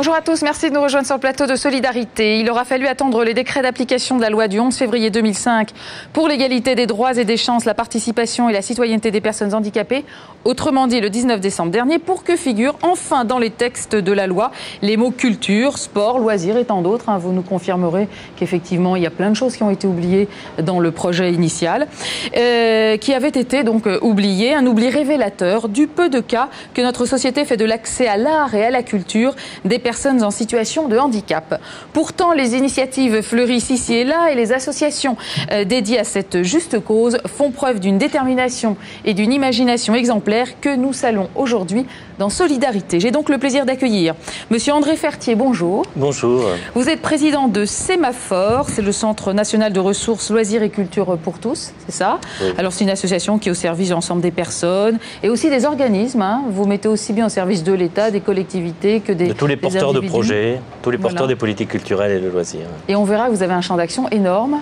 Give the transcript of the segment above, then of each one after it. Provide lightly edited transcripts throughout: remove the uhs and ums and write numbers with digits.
Bonjour à tous, merci de nous rejoindre sur le plateau de Solidarité. Il aura fallu attendre les décrets d'application de la loi du 11 février 2005 pour l'égalité des droits et des chances, la participation et la citoyenneté des personnes handicapées, autrement dit le 19 décembre dernier, pour que figurent enfin dans les textes de la loi les mots culture, sport, loisirs et tant d'autres. Vous nous confirmerez qu'effectivement il y a plein de choses qui ont été oubliées dans le projet initial, qui avait été donc oublié, un oubli révélateur du peu de cas que notre société fait de l'accès à l'art et à la culture des personnes en situation de handicap. Pourtant, les initiatives fleurissent ici et là et les associations dédiées à cette juste cause font preuve d'une détermination et d'une imagination exemplaire que nous saluons aujourd'hui dans Solidarité. J'ai donc le plaisir d'accueillir Monsieur André Fertier, bonjour. Bonjour. Vous êtes président de Sémaphore, c'est le Centre national de ressources, loisirs et culture pour tous, c'est ça? Oui. Alors c'est une association qui est au service de l'ensemble des personnes et aussi des organismes. Vous mettez aussi bien au service de l'État, des collectivités que de tous les porteurs de projets, tous les porteurs des politiques culturelles et de loisirs. Et on verra que vous avez un champ d'action énorme.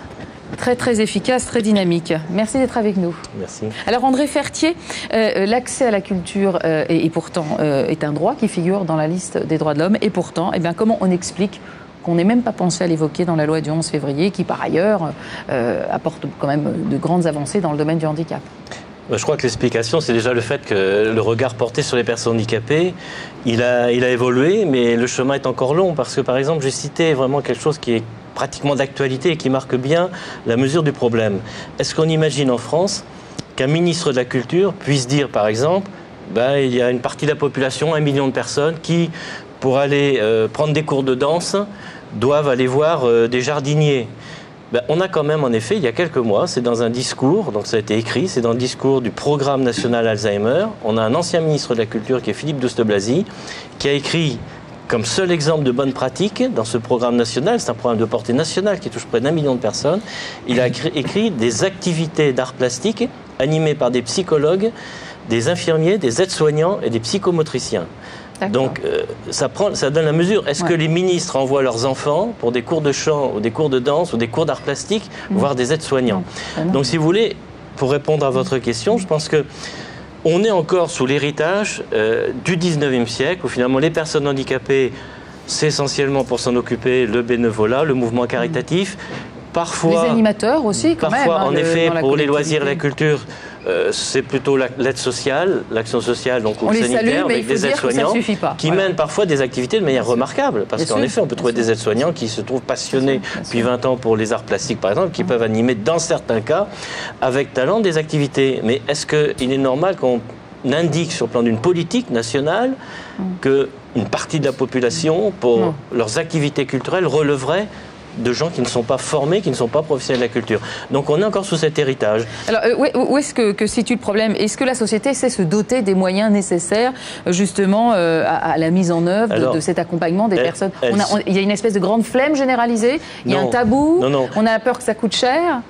Très, très efficace, très dynamique. Merci d'être avec nous. Merci. Alors, André Fertier, l'accès à la culture et pourtant est un droit qui figure dans la liste des droits de l'homme. Et pourtant, comment on explique qu'on n'ait même pas pensé à l'évoquer dans la loi du 11 février, qui par ailleurs apporte quand même de grandes avancées dans le domaine du handicap? Je crois que l'explication, c'est déjà le fait que le regard porté sur les personnes handicapées, il a évolué, mais le chemin est encore long. Parce que, par exemple, j'ai cité vraiment quelque chose qui est pratiquement d'actualité et qui marque bien la mesure du problème. Est-ce qu'on imagine en France qu'un ministre de la Culture puisse dire, par exemple, il y a une partie de la population, 1 million de personnes, qui, pour aller prendre des cours de danse, doivent aller voir des jardiniers? On a quand même, en effet, il y a quelques mois, c'est dans un discours, donc ça a été écrit, c'est dans le discours du programme national Alzheimer. On a un ancien ministre de la Culture qui est Philippe Douste-Blazy, qui a écrit comme seul exemple de bonne pratique dans ce programme national, c'est un programme de portée nationale qui touche près d'1 million de personnes. Il a écrit des activités d'art plastique animées par des psychologues, des infirmiers, des aides-soignants et des psychomotriciens. Donc ça donne la mesure. Est-ce que les ministres envoient leurs enfants pour des cours de chant ou des cours de danse ou des cours d'art plastique, voire des aides-soignants? Donc si vous voulez, pour répondre à votre question, je pense que on est encore sous l'héritage du 19e siècle, où finalement les personnes handicapées, c'est essentiellement pour s'en occuper le bénévolat, le mouvement caritatif. Parfois, les animateurs aussi, quand même. Parfois, en effet, pour les loisirs et la culture, c'est plutôt l'aide sociale, l'action sociale, donc ou sanitaire, avec des aides-soignants qui mènent parfois des activités de manière remarquable. Parce qu'en effet, on peut trouver des aides-soignants qui se trouvent passionnés depuis 20 ans pour les arts plastiques, par exemple, qui peuvent animer, dans certains cas, avec talent, des activités. Mais est-ce qu'il est normal qu'on indique sur le plan d'une politique nationale qu'une partie de la population, pour leurs activités culturelles, releverait de gens qui ne sont pas formés, qui ne sont pas professionnels de la culture. Donc on est encore sous cet héritage. Alors où est-ce que situe le problème? Est-ce que la société sait se doter des moyens nécessaires justement à la mise en œuvre de cet accompagnement des personnes? Il y a une espèce de grande flemme généralisée, il y a un tabou, on a peur que ça coûte cher?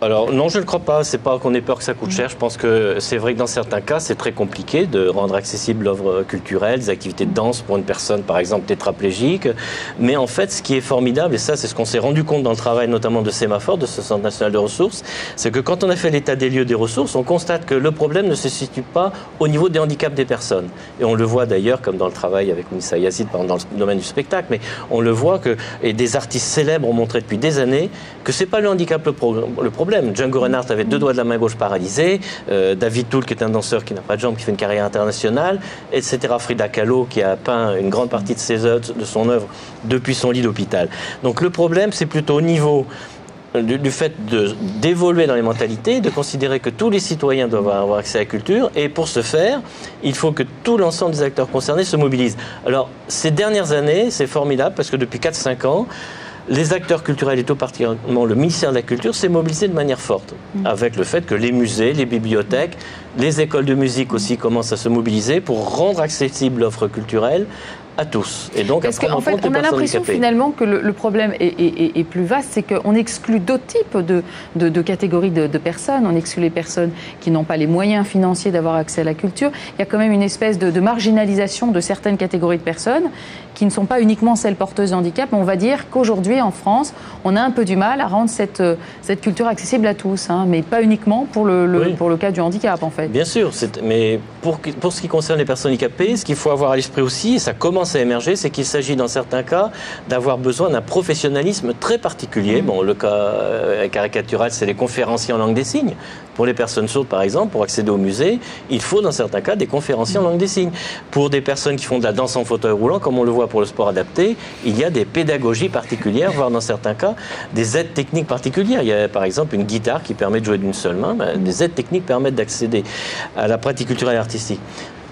Alors non, je ne crois pas. C'est pas qu'on ait peur que ça coûte cher. Je pense que c'est vrai que dans certains cas, c'est très compliqué de rendre accessible l'œuvre culturelle, des activités de danse pour une personne, par exemple, tétraplégique. Mais en fait, ce qui est formidable, et ça, c'est ce qu'on s'est rendu compte dans le travail, notamment de Sémaphore, de ce Centre national de ressources, c'est que quand on a fait l'état des lieux des ressources, on constate que le problème ne se situe pas au niveau des handicaps des personnes. Et on le voit d'ailleurs, comme dans le travail avec Moussa Yazid, par exemple, dans le domaine du spectacle, mais on le voit que, et des artistes célèbres ont montré depuis des années, que c'est pas le handicap le problème. Django Reinhardt avait 2 doigts de la main gauche paralysés, David Toul, qui est un danseur qui n'a pas de jambes, qui fait une carrière internationale, etc. Frida Kahlo, qui a peint une grande partie de son œuvre depuis son lit d'hôpital. Donc le problème, c'est plutôt au niveau du fait d'évoluer dans les mentalités, de considérer que tous les citoyens doivent avoir accès à la culture, et pour ce faire, il faut que tout l'ensemble des acteurs concernés se mobilisent. Alors, ces dernières années, c'est formidable, parce que depuis 4-5 ans, les acteurs culturels et tout particulièrement le ministère de la Culture s'est mobilisé de manière forte, avec le fait que les musées, les bibliothèques, les écoles de musique aussi commencent à se mobiliser pour rendre accessible l'offre culturelle à tous. Et donc, parce qu'en fait, on a l'impression finalement que le problème est plus vaste, c'est qu'on exclut d'autres types de catégories de personnes. On exclut les personnes qui n'ont pas les moyens financiers d'avoir accès à la culture. Il y a quand même une espèce de marginalisation de certaines catégories de personnes qui ne sont pas uniquement celles porteuses de handicap. Mais on va dire qu'aujourd'hui, en France, on a un peu du mal à rendre cette culture accessible à tous, mais pas uniquement pour le cas du handicap, en fait. Bien sûr, mais pour ce qui concerne les personnes handicapées, ce qu'il faut avoir à l'esprit aussi, et ça commence commence à émerger, c'est qu'il s'agit dans certains cas d'avoir besoin d'un professionnalisme très particulier. Bon, le cas caricatural, c'est les conférenciers en langue des signes. Pour les personnes sourdes, par exemple, pour accéder au musée, il faut dans certains cas des conférenciers en langue des signes. Pour des personnes qui font de la danse en fauteuil roulant, comme on le voit pour le sport adapté, il y a des pédagogies particulières, voire dans certains cas des aides techniques particulières. Il y a par exemple une guitare qui permet de jouer d'une seule main. Des aides techniques permettent d'accéder à la pratique culturelle et artistique.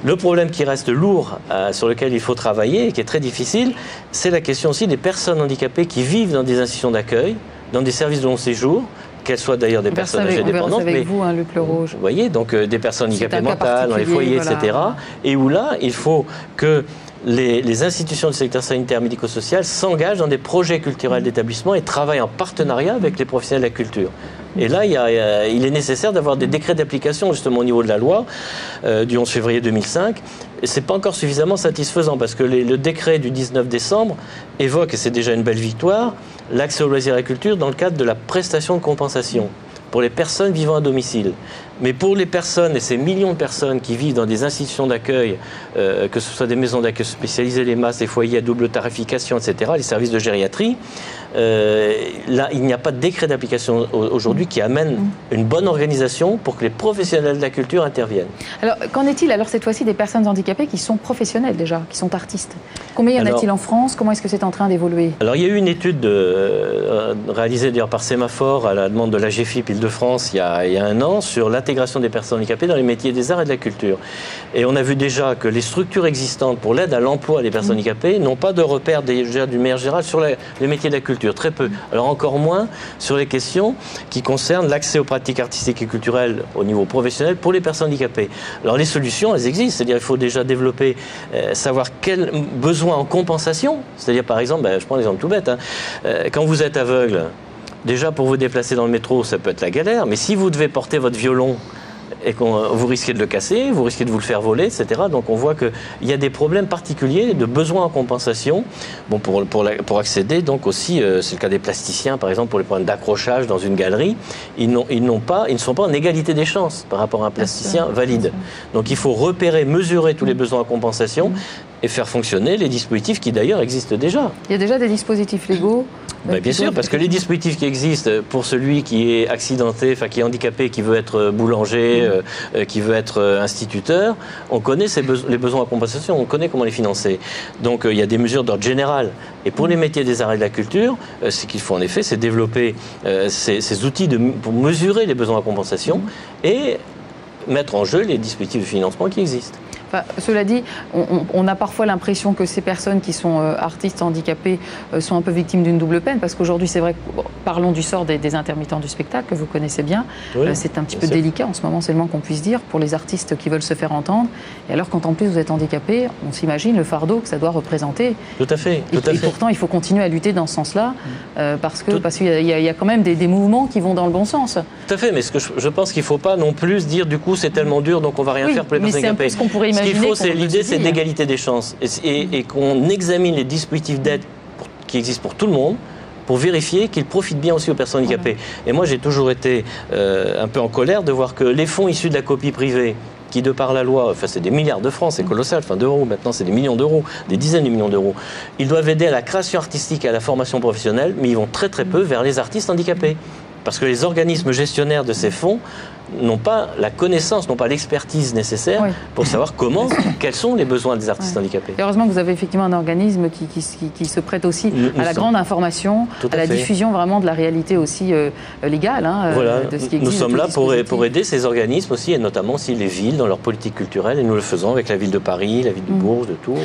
Le problème qui reste lourd, sur lequel il faut travailler et qui est très difficile, c'est la question aussi des personnes handicapées qui vivent dans des institutions d'accueil, dans des services de long séjour, qu'elles soient d'ailleurs des personnes âgées dépendantes, mais vous, Luc Leroux. Vous voyez, donc des personnes handicapées mentales, dans les foyers, voilà, etc. Et où là, il faut que les institutions du secteur sanitaire médico-social s'engagent dans des projets culturels d'établissement et travaillent en partenariat avec les professionnels de la culture. Et là, il est nécessaire d'avoir des décrets d'application justement au niveau de la loi du 11 février 2005. Et ce n'est pas encore suffisamment satisfaisant parce que le décret du 19 décembre évoque, et c'est déjà une belle victoire, l'accès aux loisirs et à la culture dans le cadre de la prestation de compensation pour les personnes vivant à domicile. Mais pour les personnes, et ces millions de personnes qui vivent dans des institutions d'accueil, que ce soit des maisons d'accueil spécialisées, les MAS, les foyers à double tarification, etc., les services de gériatrie, là, il n'y a pas de décret d'application aujourd'hui qui amène une bonne organisation pour que les professionnels de la culture interviennent. Alors, qu'en est-il alors cette fois-ci des personnes handicapées qui sont professionnelles déjà, qui sont artistes? Combien y en a-t-il en France? Comment est-ce que c'est en train d'évoluer? Alors, il y a eu une étude réalisée d'ailleurs par Sémaphore à la demande de la GFIP Île-de-France il y a un an sur l'intégration des personnes handicapées dans les métiers des arts et de la culture. Et on a vu déjà que les structures existantes pour l'aide à l'emploi des personnes handicapées n'ont pas de repères du maire général sur les métiers de la culture. Très peu. Alors encore moins sur les questions qui concernent l'accès aux pratiques artistiques et culturelles au niveau professionnel pour les personnes handicapées. Alors les solutions, elles existent. C'est-à-dire qu'il faut déjà développer, savoir quels besoins en compensation. C'est-à-dire par exemple, je prends un exemple tout bête, quand vous êtes aveugle, déjà pour vous déplacer dans le métro, ça peut être la galère, mais si vous devez porter votre violon et que vous risquez de le casser, vous risquez de vous le faire voler, etc. Donc on voit qu'il y a des problèmes particuliers de besoins en compensation. Bon, pour accéder, donc aussi, c'est le cas des plasticiens, par exemple, pour les problèmes d'accrochage dans une galerie, ils ne sont pas en égalité des chances par rapport à un plasticien valide. Donc il faut repérer, mesurer tous les besoins en compensation et faire fonctionner les dispositifs qui d'ailleurs existent déjà. Il y a déjà des dispositifs légaux bien sûr, parce que les dispositifs qui existent pour celui qui est accidenté, enfin qui est handicapé, qui veut être boulanger, qui veut être instituteur, on connaît les besoins en compensation, on connaît comment les financer. Donc il y a des mesures d'ordre général. Et pour les métiers des arts et de la culture, ce qu'il faut en effet, c'est développer ces outils pour mesurer les besoins en compensation et mettre en jeu les dispositifs de financement qui existent. Enfin, cela dit, on a parfois l'impression que ces personnes qui sont artistes handicapés sont un peu victimes d'une double peine, parce qu'aujourd'hui, c'est vrai, parlons du sort des intermittents du spectacle, que vous connaissez bien, oui, c'est un petit peu délicat en ce moment, c'est le moins qu'on puisse dire, pour les artistes qui veulent se faire entendre. Et alors, quand en plus vous êtes handicapé, on s'imagine le fardeau que ça doit représenter. Tout à fait. Et pourtant, il faut continuer à lutter dans ce sens-là, parce qu'il y a quand même des mouvements qui vont dans le bon sens. Tout à fait, mais je pense qu'il ne faut pas non plus dire, du coup, c'est tellement dur, donc on ne va rien faire pour les personnes handicapées. Ce qu'il faut, c'est l'idée, c'est l'égalité des chances et qu'on examine les dispositifs d'aide qui existent pour tout le monde pour vérifier qu'ils profitent bien aussi aux personnes handicapées. Et moi, j'ai toujours été un peu en colère de voir que les fonds issus de la copie privée, qui de par la loi, enfin c'est des milliards de francs, c'est colossal, enfin d'euros, maintenant c'est des millions d'euros, des dizaines de millions d'euros, ils doivent aider à la création artistique et à la formation professionnelle, mais ils vont très très peu vers les artistes handicapés. Parce que les organismes gestionnaires de ces fonds n'ont pas la connaissance, n'ont pas l'expertise nécessaire pour savoir quels sont les besoins des artistes handicapés. Et heureusement que vous avez effectivement un organisme qui se prête aussi à la grande information, à la diffusion vraiment de la réalité aussi légale de ce qui existe. Nous sommes là pour aider ces organismes aussi, et notamment aussi les villes dans leur politique culturelle, et nous le faisons avec la ville de Paris, la ville de Bourges, de Tours.